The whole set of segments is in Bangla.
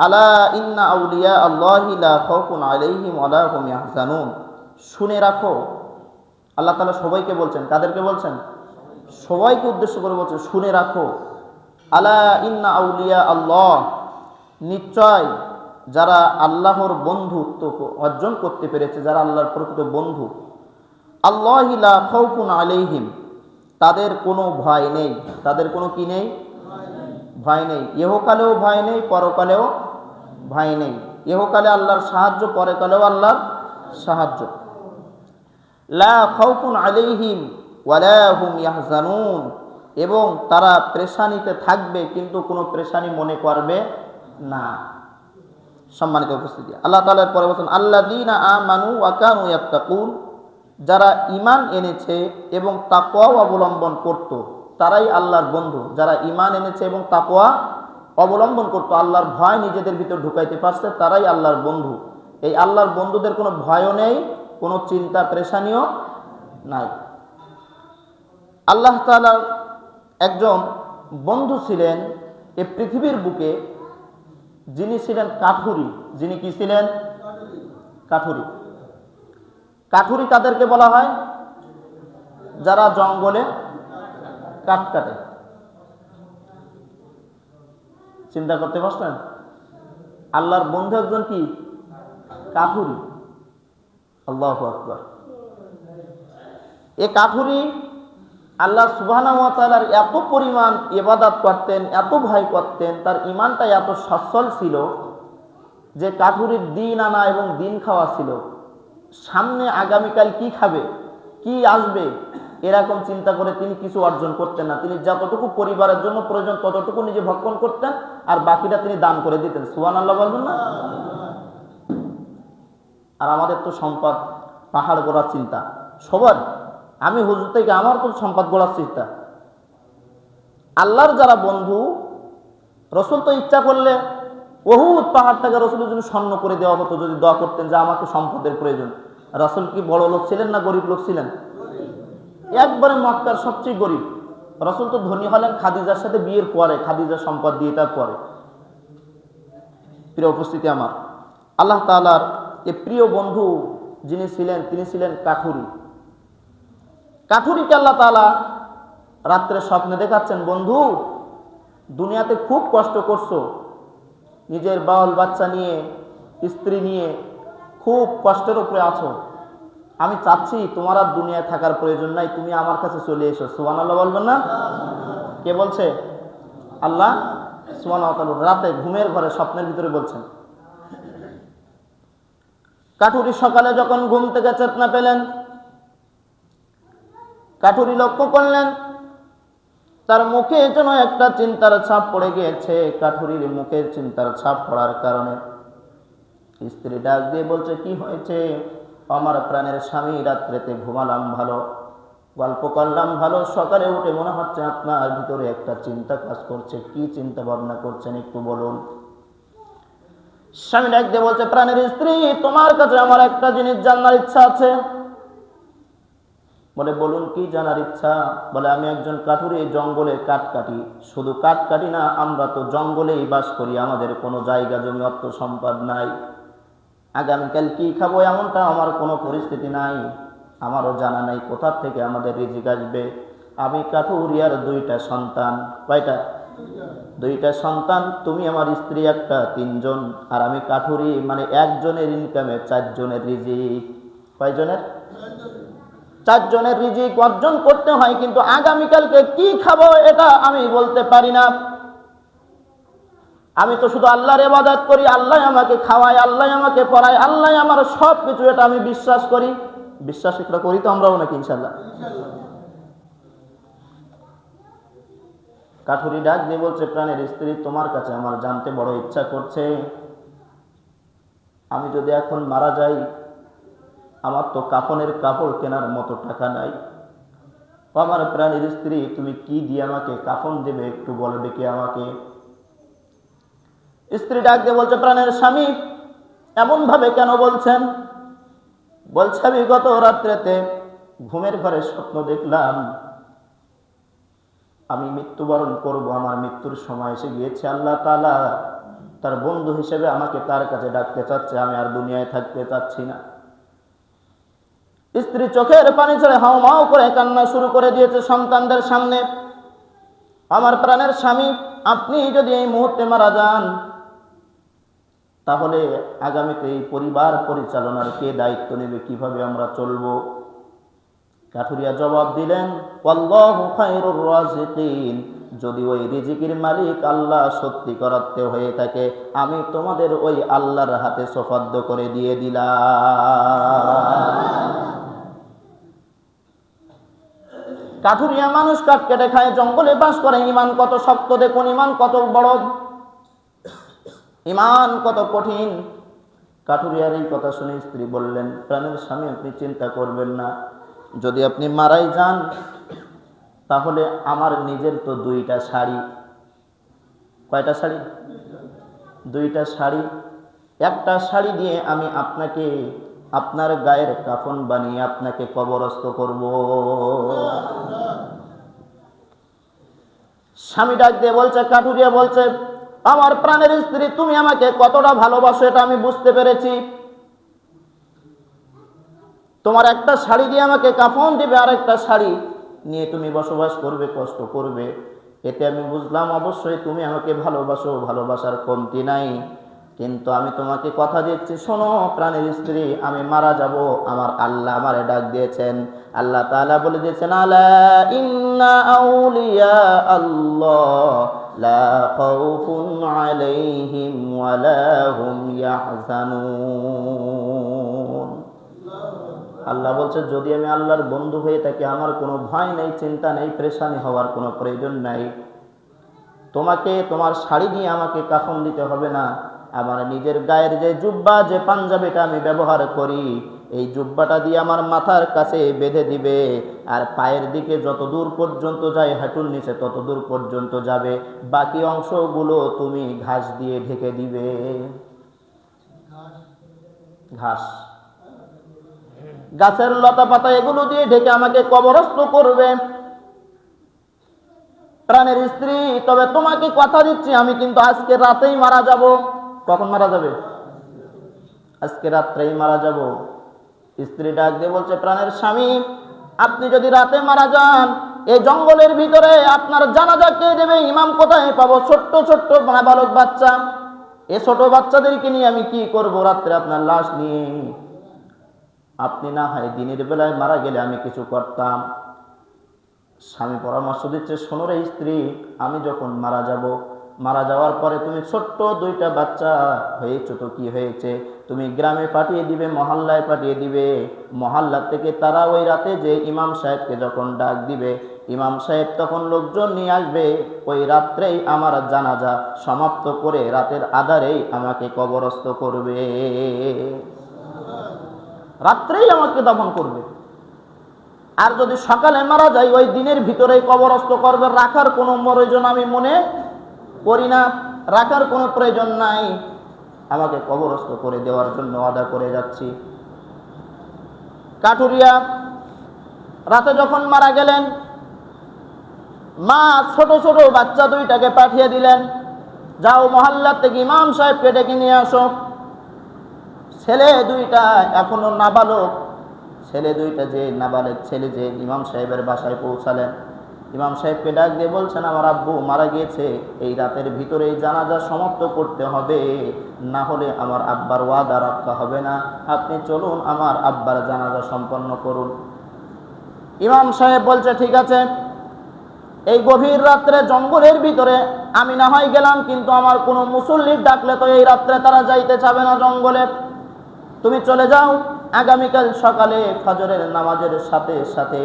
আলা ইন্না আউলিয়া আল্লাহি লা খাউফুন আলাইহিম ওয়া লা হুম ইয়াহজানুন। শুনে রাখো, আল্লাহ তাআলা সবাইকে বলছেন। কাদেরকে বলছেন? সবাইকে উদ্দেশ্য করে বলছেন, শুনে রাখো। আলা ইন্না আউলিয়া আল্লাহ, নিশ্চয় যারা আল্লাহর বন্ধুত্ব অর্জন করতে পেরেছে, যারা আল্লাহর প্রকৃত বন্ধু, আল্লাহি লা খাউফুন আলাইহিম, তাদের কোনো ভয় নেই। তাদের কোনো কি নেই? ভয় নেই। ইহকালেও ভয় নেই, পরকালেও ভয় নেই। ইহকালে আল্লাহর সাহায্য, পরকালেও আল্লাহর সাহায্য। লা খাউফুন আলাইহিম ওয়া লা হুম ইয়াহজানুন, এবং তারা পেরেশানিতে থাকবে কিন্তু কোনো পেরেশানি মনে করবে না। সম্মানিত উপস্থিতি, আল্লাহ তাআলার পরে বলেন আল্লাযীনা আমানু ওয়া কানু ইয়াত্তাকুন, যারা ঈমান এনেছে এবং তাকওয়া অবলম্বন করত, তারাই আল্লাহর বন্ধু। যারা ঈমান এনেছে এবং তাকওয়া অবলম্বন করত, আল্লাহর ভয় নিজেদের ভিতর ঢুকাইতে পারছে, তারাই আল্লাহর বন্ধু। এই আল্লাহর বন্ধুদের কোনো ভয়ও নেই, কোনো চিন্তা পেরেশানিও নাই। আল্লাহ তাআলার একজন বন্ধু ছিলেন এই পৃথিবীর বুকে, যিনি ছিলেন কাঠুরি। যিনি কি ছিলেন? কাঠুরি। কাঠুরি কাদেরকে বলা হয়? যারা জঙ্গলে কাঠ কাটে। চিন্তা করতে পারছেন? আল্লাহর বন্ধু একজন কি? কাঠুরি। আল্লাহু আকবার। এই কাঠুরি আল্লাহ সুবহানাহু ওয়া তাআলার এত পরিমাণ ইবাদত করতেন, এত ভয় করতেন, তার ঈমানটা এত সচ্ছল ছিল যে কাঠুরির দিন আনা এবং দিন খাওয়া ছিল। সামনে আগামীকাল কি খাবে, কি আসবে, এরকম চিন্তা করে তিনি কিছু অর্জন করতেন না। তিনি যতটুকু পরিবারের জন্য প্রয়োজন ততটুকু নিজে ভক্ষণ করতেন, আর বাকিটা তিনি দান করে দিতেন। সুবহানাল্লাহ বলবেন না? আর আমাদের তো সম্পদ পাহাড় গড়ার চিন্তা সবার। আমি হুজুর থেকে আমার তো সম্পদ গড়ার চিন্তা। আল্লাহর যারা বন্ধু, রসুল তো ইচ্ছা করলে বহুত পাহাড়টাকে রসুলের জন্য স্বর্ণ করে দেওয়া হতো যদি দোয়া করতেন যে আমাকে সম্পদের প্রয়োজন। রসুল কি বড় লোক ছিলেন না গরিব লোক ছিলেন? একবারে মক্কার সবচেয়ে গরিব। রসুল তো ধনী হলেন খাদিজার সাথে বিয়ের পরে, খাদিজার সম্পদ দিয়ে তার পরে। প্রিয় উপস্থিতি আমার, আল্লাহ তাআলার এই প্রিয় বন্ধু যিনি ছিলেন, তিনি ছিলেন কাঠুরি। কাঠুরিকে আল্লাহ তাআলা রাত্রে স্বপ্নে দেখাচ্ছেন, বন্ধু দুনিয়াতে খুব কষ্ট করছো, নিজের বাল বাচ্চা নিয়ে, স্ত্রী নিয়ে খুব কষ্টের উপরে আছো। আমি চাচ্ছি তোমার আর দুনিয়ায় থাকার প্রয়োজন নাই, তুমি আমার কাছে চলে এসো। সুবহানাল্লাহ বলবেন না? কে বলছে? আল্লাহ সুবহানাহু ওয়া তাআলা রাতে ঘুমের ঘরে স্বপ্নের ভিতরে বলছেন। কাঠুরি সকালে যখন ঘুম থেকে চেতনা পেলেন, কাঠুরি লক্ষ্য করলেন তার মুখে যেন একটা চিন্তার ছাপ পড়ে গিয়েছে। কাঠুরির মুখের চিন্তার ছাপ পড়ার কারণে স্ত্রী ডাক দিয়ে বলছে, কি হয়েছে? আমার প্রাণের স্বামী, রাত্রেতে ঘুমালাম ভালো, গল্প করলাম ভালো, সকালে উঠে মনে হচ্ছে আপনার ভিতরে একটা চিন্তা কাজ করছে। কি চিন্তা ভাবনা করছেন একটু বলুন। স্বামী ডাক দিয়ে বলছে, প্রাণের স্ত্রী, তোমার কাছে আমার একটা জিনিস জানার ইচ্ছা আছে। বলে, বলুন কি জানার ইচ্ছা? বলে, আমি একজন কাঠুরি, জঙ্গলে কাঠ কাটি। শুধু কাঠ কাটি না, আমরা তো জঙ্গলেই বাস করি, আমাদের কোনো জায়গা জমি অর্থ সম্পদ নাই। আগামীকাল কি খাবো এমনটা আমার কোনো পরিস্থিতি নাই। আমারও জানা নাই কোথা থেকে আমাদের রিজিক আসবে। আমি কাঠুরিয়ার দুইটা সন্তান। কয়টা? দুইটা সন্তান। তুমি আমার স্ত্রী একটা, তিনজন। আর আমি কাঠুরি, মানে একজনের ইনকামে চারজনের রিজিক। কয়জনের? চারজনের রিজিক অর্জন করতে হয়, কিন্তু আগামীকালকে কি খাবো এটা আমি বলতে পারি না। আমি তো শুধু আল্লাহর ইবাদত করি, আল্লাহ আমাকে খাওয়ায়, আল্লাহ আমাকে পড়ায়, আল্লাহ আমার সব কিছু, এটা আমি বিশ্বাস করি। বিশ্বাস এটা করি তো আমরাও নাকি ইনশাল্লাহ? কাঠুরি ডাক দিয়ে বলছে, প্রাণের স্ত্রী, তোমার কাছে আমার জানতে বড় ইচ্ছা করছে, আমি যদি এখন মারা যাই, আমার তো কাফনের কাপড় কেনার মতো টাকা নাই। আমার প্রাণের স্ত্রী, তুমি কি দিয়ে আমাকে কাফন দেবে একটু বলবে কি আমাকে? স্ত্রী ডাক দিয়ে বলছে, প্রাণের স্বামী, এমন ভাবে কেন বলছেন? বলছে, আমি গত রাত্রেতে ঘুমের ঘরে স্বপ্ন দেখলাম আমি মৃত্যুবরণ করব, আমার মৃত্যুর সময় এসে গিয়েছে। আল্লাহ তাআলা তার বন্ধু হিসেবে আমাকে তার কাছে ডাকতে চাচ্ছে, আমি আর দুনিয়ায় থাকতে চাচ্ছি না। স্ত্রী চোখের পানি ছেড়ে হাউমাউ করে কান্না শুরু করে দিয়েছে সন্তানদের সামনে। আমার প্রাণের স্বামী, আপনি যদি এই মুহূর্তে মারা যান, তাহলে আগামীতে এই পরিবার পরিচালনার কে দায়িত্ব নেবে, কিভাবে আমরা চলবো? কাঠুরিয়া জবাব দিলেন, আল্লাহু খায়রুর রাযিকিন, যদি ওই রিজিকের মালিক আল্লাহ সত্যি করাতে হয়ে থাকে, আমি তোমাদের ওই আল্লাহর হাতে সুপার্দ করে দিয়ে দিলাম। কাঠুরিয়া মানুষ কাঠ কেটে খায়, জঙ্গলে বাস করে। ইমান কত শক্ত দেখুন, ইমান কত বড়, ইমান কত কঠিন। কাঠুরিয়ার এই কথা শুনে স্ত্রী বললেন, প্রাণের স্বামী, আপনি চিন্তা করবেন না, যদি আপনি মারাই যান তাহলে আমার নিজের তো 2টা শাড়ি। কয়টা শাড়ি? 2টা শাড়ি। একটা শাড়ি দিয়ে আমি আপনাকে আপনার গায়ের কাফন বানিয়ে আপনাকে কবরস্থ করব। স্বামী ডাক দিয়ে বলছে, কাঠুরিয়া বলছে, আমার প্রাণের স্ত্রী, তুমি আমাকে কতটা ভালোবাসো এটা আমি বুঝতে পেরেছি। তোমার একটা শাড়ি দিয়ে আমাকে কাফন দিবে, আর একটা শাড়ি নিয়ে তুমি বসবাস করবে, কষ্ট করবে, এতে আমি বুঝলাম অবশ্যই তুমি আমাকে ভালোবাসো, ভালোবাসার কমতি নাই। কিন্তু আমি তোমাকে কথা দিচ্ছি, শোনো প্রাণের স্ত্রী, আমি মারা যাব, আমার আল্লাহ আমারে ডাক দিয়েছেন। আল্লাহ তাআলা বলে দিয়েছেন, আলা ইন্না আউলিয়া আল্লাহ লা খাউফুন আলাইহিম ওয়া লা হুম ইয়াহজানুন। আল্লাহ বলছে, যদি আমি আল্লাহর বন্ধু হয়ে থাকি, আমার কোনো ভয় নেই, চিন্তা নেই, পেরেশানি হওয়ার কোনো প্রয়োজন নাই। তোমাকে তোমার শাড়ি দিয়ে আমাকে কাফন দিতে হবে না। আমার নিজের গায়ের যে জুব্বা, যে পাঞ্জাবিটা আমি ব্যবহার করি, এই জুব্বাটা দিয়ে আমার মাথার কাছে বেঁধে দিবে, আর পায়ের দিকে যত দূর পর্যন্ত যায়, হাঁটুর নিচে তত দূর পর্যন্ত যাবে, বাকি অংশগুলো তুমি ঘাস দিয়ে ঢেকে দিবে। ঘাস, গাছের লতা পাতা এগুলো দিয়ে ঢেকে আমাকে কবরস্থ করবে। প্রাণের স্ত্রী, তবে তোমাকে কথা দিচ্ছি, আমি কিন্তু আজকে রাতেই মারা যাব। কখন মারা যাবে? আজকে রাত্রেই মারা যাব। স্ত্রী ডাক দিয়ে বলছে, প্রাণের স্বামী, আপনি যদি রাতে মারা যান, এই জঙ্গলের ভিতরে আপনার জানাজা কে দেবে? ইমাম কোথায় পাবো? ছোট্ট ছোট্ট নাবালক বাচ্চা, এই ছোট বাচ্চাদেরকে নিয়ে আমি কি করব রাত্রে আপনার লাশ নিয়ে? আপনি না হয় দিনের বেলায় মারা গেলে আমি কিছু করতাম। স্বামী পরামর্শ দিচ্ছে, শোনো রে স্ত্রী, আমি যখন মারা যাব, মারা যাওয়ার পরে তুমি ছোট্ট 2টা বাচ্চা হয়েছো, তো কি হয়েছে, তুমি গ্রামে পাঠিয়ে দিবে, মহল্লায় পাঠিয়ে দিবে। মহল্লা থেকে তারা ওই রাতে যে ইমাম সাহেবকে যখন ডাক দিবে, ইমাম সাহেব তখন লোকজন নিয়ে আসবে, ওই রাত্রেই আমার জানাজা সমাপ্ত করে রাতের আধারেই আমাকে কবরস্থ করবে, রাত্রেই আমাকে দাফন করবে। আর যদি সকালে মারা যায়, ওই দিনের ভিতরেই কবরস্থ করবে, রাখার কোনো প্রয়োজন আমি মনে করি না, রাখার কোনো প্রয়োজন নাই, আমাকে কবরস্থ করে দেওয়ার জন্য ওয়াদা করে যাচ্ছি। কাঠুরিয়া রাতে যখন মারা গেলেন, মা ছোট ছোট বাচ্চা 2টাকে পাঠিয়ে দিলেন, যাও মহল্লা থেকে ইমাম সাহেবকে ডেকে নিয়ে আসো। ছেলে 2টা এখনো নাবালক, ছেলে 2টা যে নাবালক ছেলে যে ইমাম সাহেবের বাসায় পৌঁছালেন। ইমাম সাহেবকে ডাক দিয়ে বলছেন, আমার আব্বু মারা গিয়েছে, এই রাতের ভিতরে জানাজা সমাপ্ত করতে হবে, না হলে আমার আব্বার ওয়াদা রক্ষা হবে না, আপনি চলুন আমার আব্বার জানাজা সম্পন্ন করুন। ইমাম সাহেব বলছে, ঠিক আছে, এই গভীর রাত্রে জঙ্গলের ভিতরে আমি না হয় গেলাম, কিন্তু আমার কোনো মুসল্লির ডাকলে তো এই রাত্রে তারা যাইতে চাবে না জঙ্গলে, তুমি চলে যাও, আগামীকাল সকালে ফজরের নামাজের সাথে সাথে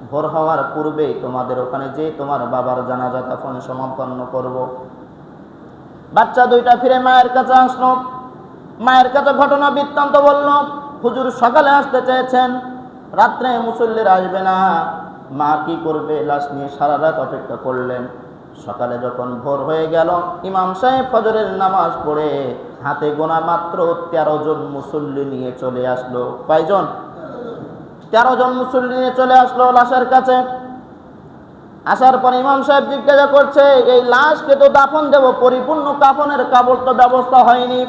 ভোর হওয়ার পূর্বে তোমাদের ওখানে যে তোমার বাবার জানাজা দাফন সম্পন্ন করব। বাচ্চা 2টা ফিরে মায়ের কাছে আসলো, মায়ের কাছে ঘটনা বৃত্তান্ত বলল, হুজুর সকালে আসতে চেয়েছেন, রাত্রে মুসল্লিরা আসবে না। মা কি করবে, লাশ নিয়ে সারা রাত অপেক্ষা করলেন। সকালে যখন ভোর হয়ে গেল, ইমাম সাহেব ফজরের নামাজ পড়ে হাতে গোনা মাত্র 13 জন মুসল্লি নিয়ে চলে আসলো। কয়জন? 13 জন মুসল্লি নিয়ে চলে আসলো লাশের কাছে। আসার পর ইমাম সাহেব জিজ্ঞাসা করছে, এই লাশকে তো দাফন দেব, পরিপূর্ণ কাফনের কাপড় তো ব্যবস্থা হয়নি।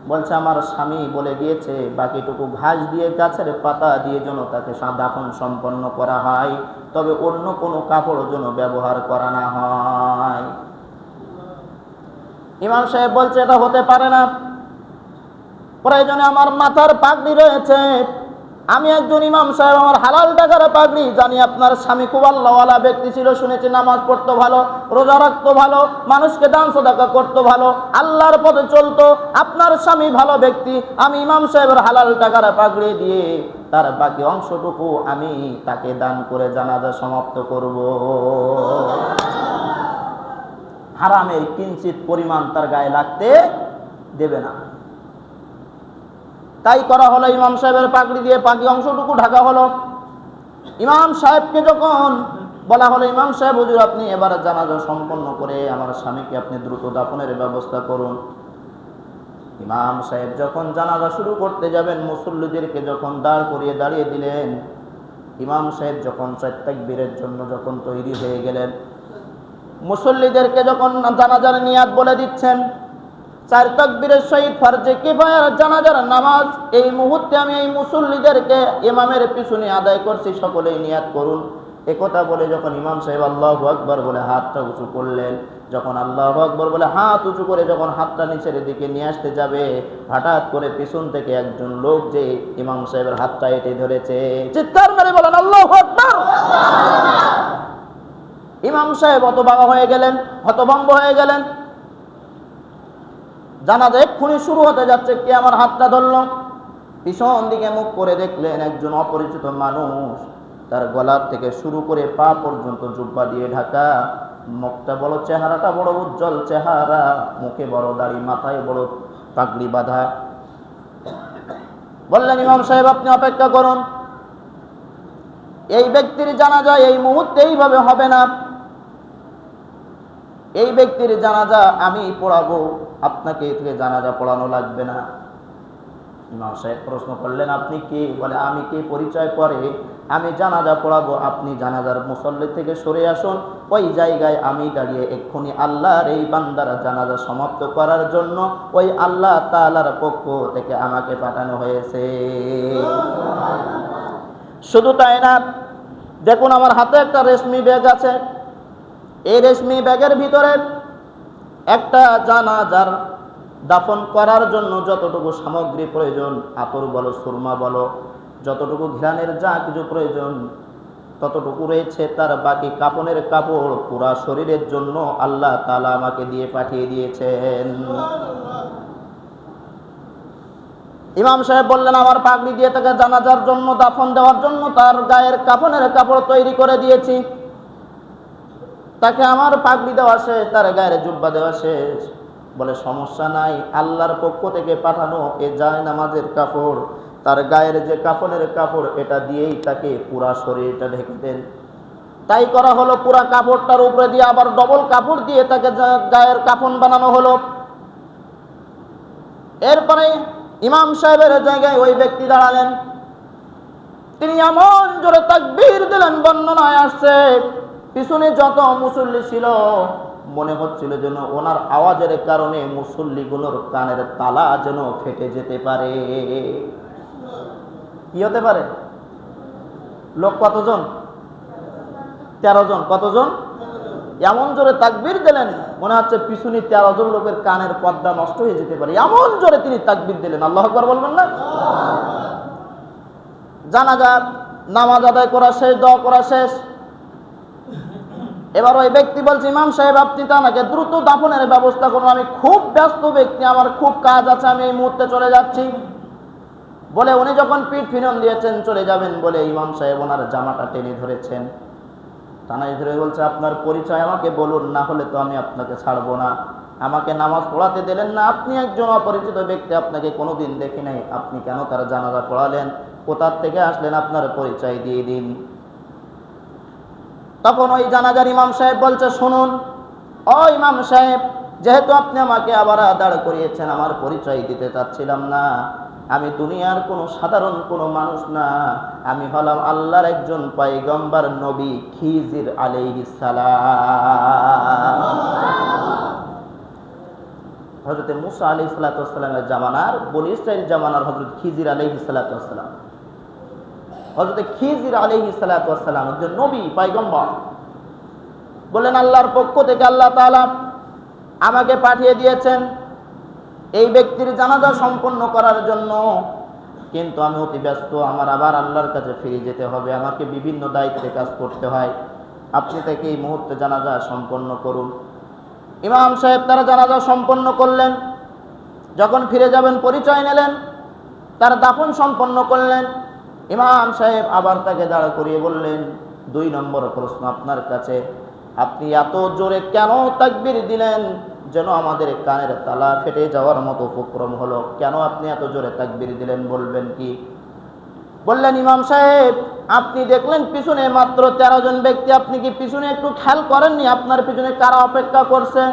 বলছে আমার স্বামী বলে গিয়েছে বাকিটুকু ঘাস দিয়ে গাছের পাতা দিয়ে যেন তাকে দাফন সম্পন্ন করা হয়, তবে অন্য কোনো কাপড় যেন ব্যবহার করা না হয়। ইমাম সাহেব বলছে এটা হতে পারে না, প্রয়োজনে আমার মাথার পাগড়ি রয়েছে, আমি একজন ইমাম সাহেব, আমার হালাল টাকার পাগড়ি, জানি আপনার স্বামী খুব আল্লাহওয়ালা ব্যক্তি ছিল, শুনেছি নামাজ পড়তো ভালো, রোজা রাখতো ভালো, মানুষকে দান সদকা করতো ভালো, আল্লাহর পথে চলতো, আপনার স্বামী ভালো ব্যক্তি, আমি ইমাম সাহেবের হালাল টাকার পাগড়ি দিয়ে তার বাকি অংশটুকু আমি তাকে দান করে জানাজা সমাপ্ত করব। হারামের কিঞ্চিত পরিমাণ তার গায়ে লাগতে দেবে না। তাই করা হলো, ইমাম সাহেবের পাগড়ি দিয়ে বাকি অংশটুকু ঢাকা হলো। ইমাম সাহেবকে যখন বলা হলো, ইমাম সাহেব হুজুর আপনি এবার জানাজা সম্পন্ন করে আমার স্বামীকে আপনি দ্রুত দাফনের ব্যবস্থা করুন। ইমাম সাহেব যখন জানাজা শুরু করতে যাবেন, মুসল্লিদেরকে যখন দাঁড় করিয়ে দাঁড়িয়ে দিলেন, ইমাম সাহেব যখন চার তাকবীরের জন্য যখন তৈরি হয়ে গেলেন, মুসল্লিদেরকে যখন জানাজার নিয়াত বলে দিচ্ছেন, চার তাকবীরের সহিত ফরজে কিফায়ার জানাজার নামাজ এই মুহূর্তে আমি এই মুসল্লিদেরকে ইমামের পিছনে আদায় করছি, সকলেই নিয়াত করুন। একথা বলে যখন ইমাম সাহেব আল্লাহু আকবার বলে হাতটা উঁচু করলেন, যখন আল্লাহু আকবার বলে হাত উঁচু করে যখন হাতটা নিচের দিকে নিয়ে আসতে যাবে, হঠাৎ করে পিছন থেকে একজন লোক যে ইমাম সাহেবের হাতটা এঁটে ধরেছে, চিৎকার মেরে বলেন আল্লাহু আকবার। ইমাম সাহেব হতবাক হয়ে গেলেন, হতভম্ব হয়ে গেলেন। জানাজা এক্ষুনি শুরু হতে যাচ্ছে, কে আমার হাতটা ধরল? পিছন দিকে মুখ করে দেখলেন একজন অপরিচিত মানুষ, তার গলার থেকে শুরু করে পা পর্যন্ত জুব্বা দিয়ে ঢাকা, মুখটা বড়, চেহারাটা বড় উজ্জ্বল চেহারা, মুখে বড় দাড়ি, মাথায় বড় পাগড়ি বাঁধা। বললেন ইমাম সাহেব আপনি অপেক্ষা করুন, এই ব্যক্তির জানাজা এই মুহূর্তে এইভাবে হবে না, এই ব্যক্তির জানাজা আমি পড়াবো, আপনাকে থেকে জানাজা পড়ানো লাগবে না। ইমাম সাহেব প্রশ্ন করলেন আপনি কে? বলে আমি কে? পরিচয় করে, আমি জানাজা পড়াবো, আপনি জানাজার মুসল্লি থেকে সরে আসুন, ওই জায়গায় আমি দাঁড়িয়ে এক্ষুনি আল্লাহর এই বান্দার জানাজা সমাপ্ত করার জন্য ওই আল্লাহ তাআলার পক্ষ থেকে আমাকে পাঠানো হয়েছে। শুধু তাই না, দেখুন আমার হাতে একটা রেশমি ব্যাগ আছে, এই রেশমি ব্যাগের ভিতরে একটা জানাজার দাফন করার জন্য যতটুকু সামগ্রী প্রয়োজন, আতর বলো, সুরমা বলো, যতটুকু ঘ্রাণের যা কিছু প্রয়োজন ততটুকু রয়েছে। তার বাকি কাফনের কাপড় পুরা শরীরের জন্য আল্লাহ তাআলা আমাকে দিয়ে পাঠিয়ে দিয়েছেন। ইমাম সাহেব বললেন আমার পাগড়ি দিয়ে তাকে জানাজার জন্য দাফন দেওয়ার জন্য তার গায়ের কাফনের কাপড় তৈরি করে দিয়েছি, তাকে আমার পাগড়ি দেওয়া শেষ, তার গায়ের জুব্বা দেওয়া শেষ। বলে সমস্যা নাই, আল্লাহর পক্ষ থেকে পাঠানো এ যায় নামাজের কাপড়, তার গায়ের যে কাফনের কাপড় এটা দিয়েই তাকে পুরা শরীরটা ঢেকে দেন। তাই করা হলো, পুরা কাপড়টার উপরে দিয়ে আবার ডবল কাপড় দিয়ে তাকে গায়ের কাফন বানানো হলো। এরপরে ইমাম সাহেবের জায়গায় ওই ব্যক্তি দাঁড়ালেন, তিনি এমন জোরে তাকবীর দিলেন, বর্ণনায় আসছে পিছনে যত মুসল্লি ছিল মনে হচ্ছিল যেন ওনার আওয়াজের কারণে মুসল্লিগুলোর কানের তালা যেন ফেটে যেতে পারে। কি হতে পারে? লোক কতজন? 13 জন। কতজন? এমন জোরে তাকবীর দিলেন মনে হচ্ছে পিছনে 13 জন লোকের কানের পর্দা নষ্ট হয়ে যেতে পারে, এমন জোরে তিনি তাকবীর দিলেন। আল্লাহু আকবার বলবেন না? জানাজার নামাজ আদায় করা শেষ, দোয়া করা শেষ। এবার ওই ব্যক্তি বলছে ইমাম সাহেব আপনি তাকে দ্রুত দাফনের ব্যবস্থা করুন, আমি খুব ব্যস্ত ব্যক্তি, আমার খুব কাজ আছে, আমি এই মুহূর্তে চলে যাচ্ছি। বলে উনি যখন পিঠ ফিরন দিয়েছেন চলে যাবেন বলে ইমাম সাহেব ওনার জামাটা টেনে ধরেছেন, টানাই ধরে বলছে আপনার পরিচয় আমাকে বলুন, না হলে তো আমি আপনাকে ছাড়বো না। আমাকে নামাজ পড়াতে দিলেন না, আপনি একজন অপরিচিত ব্যক্তি, আপনাকে কোনোদিন দেখি নাই, আপনি কেন তার জানাজা পড়ালেন? কোথার থেকে আসলেন? আপনার পরিচয় দিয়ে দিন। তখন ওই জানাজার ইমাম সাহেব বলছে শুনুন ও ইমাম সাহেব, যেহেতু আপনি আমাকে আবার দাঁড় করিয়েছেন, আমার পরিচয় দিতে চাচ্ছিলাম না, আমি দুনিয়ার কোনো সাধারণ কোনো মানুষ না, আমি হলাম আল্লাহর একজন পয়গম্বর নবী খিজির আলাইহিস সালাম। হযরত মুসা আলাইহিস সালামের জামানার, বনি ইসরাইল জামানার হযরত খিজির আলাইহিস সালাম, হযরত খিজির আলাইহিস সালাম একজন নবী পয়গম্বর। বললেন আল্লাহর পক্ষ থেকে আল্লাহ তাআলা আমাকে পাঠিয়ে দিয়েছেন এই ব্যক্তির জানাজা সম্পন্ন করার জন্য, কিন্তু আমি অতি ব্যস্ত, আমার আবার আল্লাহর কাছে ফিরে যেতে হবে, আমাকে বিভিন্ন দায়িত্বে কাজ করতে হয়, আপনি থেকে এই মুহূর্তে জানাজা সম্পন্ন করুন। ইমাম সাহেব তারা জানাজা সম্পন্ন করলেন। যখন ফিরে যাবেন পরিচয় নিলেন, তার দাফন সম্পন্ন করলেন। ইমাম সাহেব আবার তাকে দাঁড়া করিয়ে বললেন, 2 নম্বর প্রশ্ন আপনার কাছে, আপনি এত জোরে কেন তাকবীর দিলেন যেন আমাদের কানের তালা ফেটে যাওয়ার মতো উপক্রম হলো, কেন আপনি এত জোরে তাকবীর দিলেন, বলবেন কি? বললেন ইমাম সাহেব আপনি দেখলেন পিছনে মাত্র 13 জন ব্যক্তি, আপনি কি পিছনে একটু খেয়াল করেননি আপনার পিছনে কারা অপেক্ষা করছে?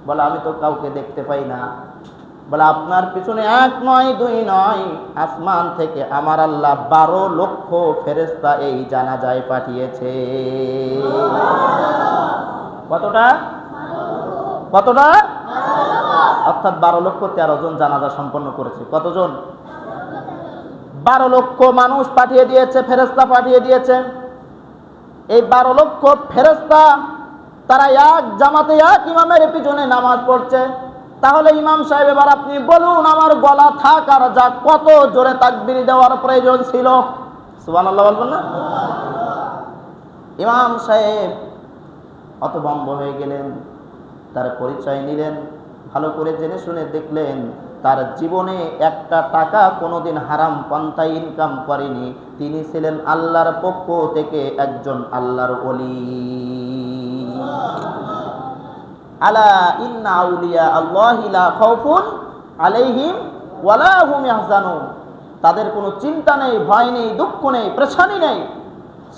বলে আমি তো কাউকে দেখতে পাই না। বলে আপনার পিছনে 1 নয় 2 নয়, আসমান থেকে আমার আল্লাহ 12 লক্ষ ফেরেশতা এই জানাজায় পাঠিয়েছে। কতটা? কতটা? অর্থাৎ 12 লক্ষ 13 জন জানাজা সম্পন্ন করেছে। কতজন? 12 লক্ষ মানুষ পাঠিয়ে দিয়েছে, ফেরেশতা পাঠিয়ে দিয়েছে। এই 12 লক্ষ ফেরেশতা তারা এক জামাতে এক ইমামের পিছনে নামাজ পড়ছে। তাহলে ইমাম সাহেব এবার আপনি বলুন আমার গলা থাক আর যা, কত জোরে তাকবীর দেওয়ার প্রয়োজন ছিল? সুবহানাল্লাহ বলবেন না? ইমাম সাহেব হতভম্ব হয়ে গেলেন, তার পরিচয় নিলেন, ভালো করে জেনে শুনে দেখলেন তার জীবনে একটা টাকা কোনোদিন হারাম পন্থায় ইনকাম করেনি, তিনি ছিলেন আল্লাহর পক্ষ থেকে একজন আল্লাহর ওলি। আলা ইন্না আউলিয়া আল্লাহি লা খাউফুন আলাইহিম ওয়ালা হুম ইয়াহজানুন, তাদের কোনো চিন্তা নেই, ভয় নেই, দুঃখ নেই, পেরেশানি নেই।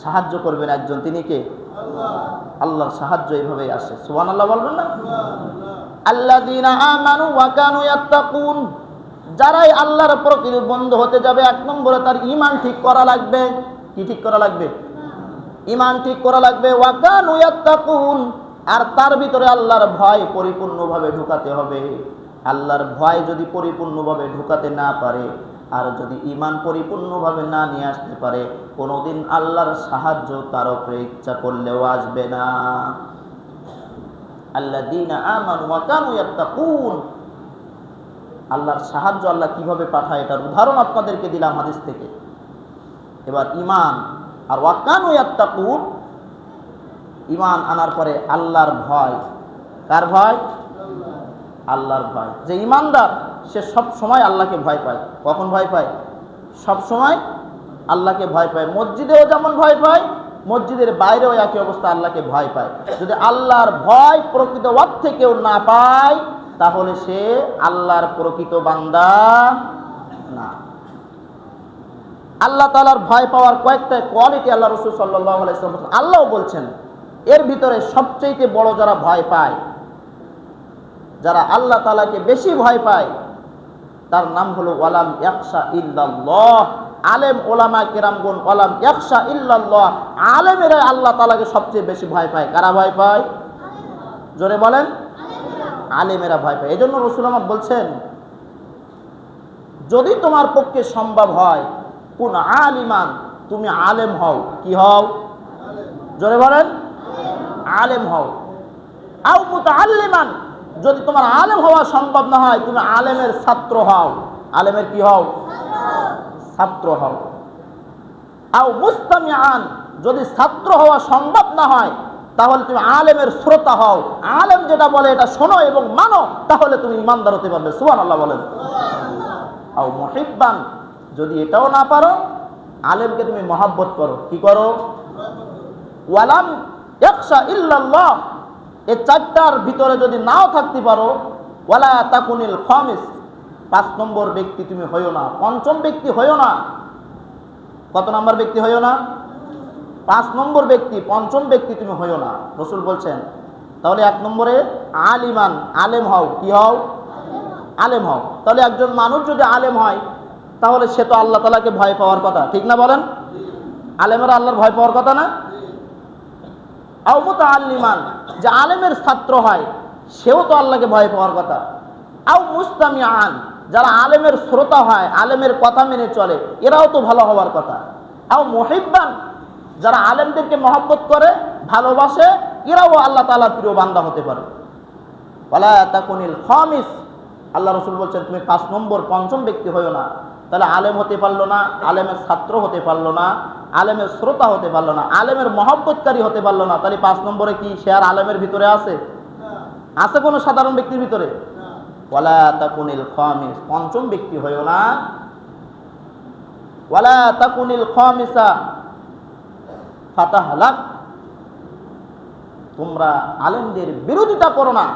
সাহায্য করবেন একজন, তিনি কে? আল্লাহ। আল্লাহর সাহায্য এইভাবেই আসে। সুবহানাল্লাহ বলবেন না? আল্লাযীনা আমানু ওয়া কানু ইয়াত্তাকুন, যারাই আল্লাহর প্রকৃত বন্ধু হতে যাবে 1 নম্বরে তার ঈমান ঠিক করা লাগবে। কি ঠিক করা লাগবে? ঈমান ঠিক করা লাগবে। ওয়া কানু ইয়াত্তাকুন, আর তার ভিতরে আল্লাহর ভয় পরিপূর্ণভাবে ঢুকাতে হবে। আল্লাহর ভয় যদি পরিপূর্ণভাবে ঢুকাতে না পারে, আর যদি ঈমান পরিপূর্ণভাবে না নিয়ে আসতে পারে, কোনোদিন আল্লাহর সাহায্য তার উপরে ইচ্ছা করলেও আসবে না। আল্লাযীনা আমানু ওয়া কানু ইয়াত্তাকুন, আল্লাহর সাহায্য আল্লাহ কিভাবে পাঠায় এটার উদাহরণ আপনাদেরকে দিলাম হাদিস থেকে। এবার ঈমান আর ওয়া কানু ইয়াত্তাকুন, ঈমান আনার পরে আল্লাহর ভয়। কার ভয়? আল্লাহর ভয়। যে ঈমানদার সে সব সময় আল্লাহকে ভয় পায়। কখন ভয় পায়? সব সময় আল্লাহকে ভয় পায়। মসজিদেও যেমন ভয় পায়, মসজিদের বাইরেও একই অবস্থা, আল্লাহকে ভয় পায়। যদি আল্লাহর ভয় প্রকৃত অর্থে কেউ না পায়, তাহলে সে আল্লাহর প্রকৃত বান্দা না। আল্লাহ তাআলার ভয় পাওয়ার কয়েকটা কোয়ালিটি আল্লাহ রাসূল সাল্লাল্লাহু আলাইহি ওয়াসাল্লাম আল্লাহ বলছেন। এর ভিতরে সবচেয়ে বড় যারা ভয় পায়, যারা আল্লাহ তাআলাকে বেশি ভয় পায়, তার নাম হলো ওয়ালাম ইয়াখশা ইল্লাল্লাহ। আলেম ওলামা কেরামগণ ওয়ালাম ইয়াখশা ইল্লাল্লাহ, আলেমেরা আল্লাহ তাআলাকে সবচেয়ে বেশি ভয় পায়। কারা ভয় পায়? জোরে বলেন। আলেমেরা ভয় পায়। এজন্য রাসূল আমার বলছেন, যদি তোমার পক্ষে সম্ভব হয় কোন আলিমান, তুমি আলেম হও। কি হও? জোরে বলেন। আলেম হও। আও মুতাআল্লিমান, যদি তোমার আলেম হওয়া সম্ভব না হয়, তুমি আলেমের ছাত্র হও। আলেমের কি হও? ছাত্র হও। আও মুস্তামিআন, যদি ছাত্র হওয়া সম্ভব না হয়, তাহলে তুমি আলেমের শ্রোতা হও। আলেম যেটা বলে এটা শোনো এবং মানো, তাহলে তুমি ঈমানদার হতে পারবে। সুবহানাল্লাহ বলেন। আও মুহিব্বান, যদি এটাও না পারো, আলেমকে তুমি মহব্বত করো। কি করো? ওয়ালাম ইয়াখশা ইল্লাল্লাহ, এই 4টার ভিতরে যদি নাও থাকতে পারো, ওয়ালা তাকুনিল খামিস, 5 নম্বর ব্যক্তি তুমি হইও না, 5ম ব্যক্তি হইও না। কত নম্বর ব্যক্তি হইও না? 5 নম্বর ব্যক্তি, 5ম ব্যক্তি তুমি হইও না। রাসূল বলছেন তাহলে 1 নম্বরে আলিমান, আলেম হও। কি হও? আলেম হও। তাহলে একজন মানুষ যদি আলেম হয় তাহলে সে তো আল্লাহ তাআলাকে ভয় পাওয়ার কথা, ঠিক না বলেন? আলেমেরা আল্লাহর ভয় পাওয়ার কথা না? আও মুতাআল্লিমান, যে আলেমের ছাত্র হয় সেও তো আল্লাহকে ভয় পাওয়ার কথা। আও মুস্তামিআন, যারা আলেমের শ্রোতা হয়, আলেমের কথা মেনে চলে, এরাও তো ভালো হওয়ার কথা। আও মুহিব্বান, যারা আলেমদেরকে মহব্বত করে, ভালোবাসে, এরাও আল্লাহ তাআলার প্রিয় বান্দা হতে পারে। ওয়ালা তাকুনিল খামিস, আল্লাহ রাসূল বলছেন তুমি 5 নম্বর, পঞ্চম ব্যক্তি হইও না। তাহলে আলেম হতে পারলো না, আলেমের ছাত্র হতে পারলো না, আলেমের শ্রোতা হতে পারলো না, আলেমের মহব্বতকারী হতে পারলো না, তাহলে 5 নম্বরে কি সে আর আলেমের ভিতরে আছে? আছে কোনো সাধারণ ব্যক্তির ভিতরে? ওয়ালা তাকুনিল খামিস, পঞ্চম ব্যক্তি হইও না। ওয়ালা তাকুনিল খামিসা ফাতাহলাক, তোমরা আলেমদের বিরোধিতা করো না,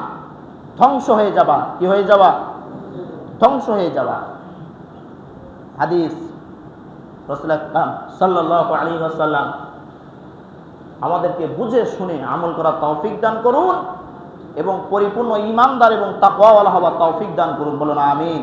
ধ্বংস হয়ে যাবা। কি হয়ে যাবা? ধ্বংস হয়ে যাবা। হাদিস, রাসূল আকরাম সাল্লাল্লাহু আলাইহি ওয়াসাল্লাম আমাদেরকে বুঝে শুনে আমল করার তৌফিক দান করুন এবং পরিপূর্ণ ঈমানদার এবং তাকওয়াওয়ালা হওয়ার তৌফিক দান করুন। বলুন আমিন।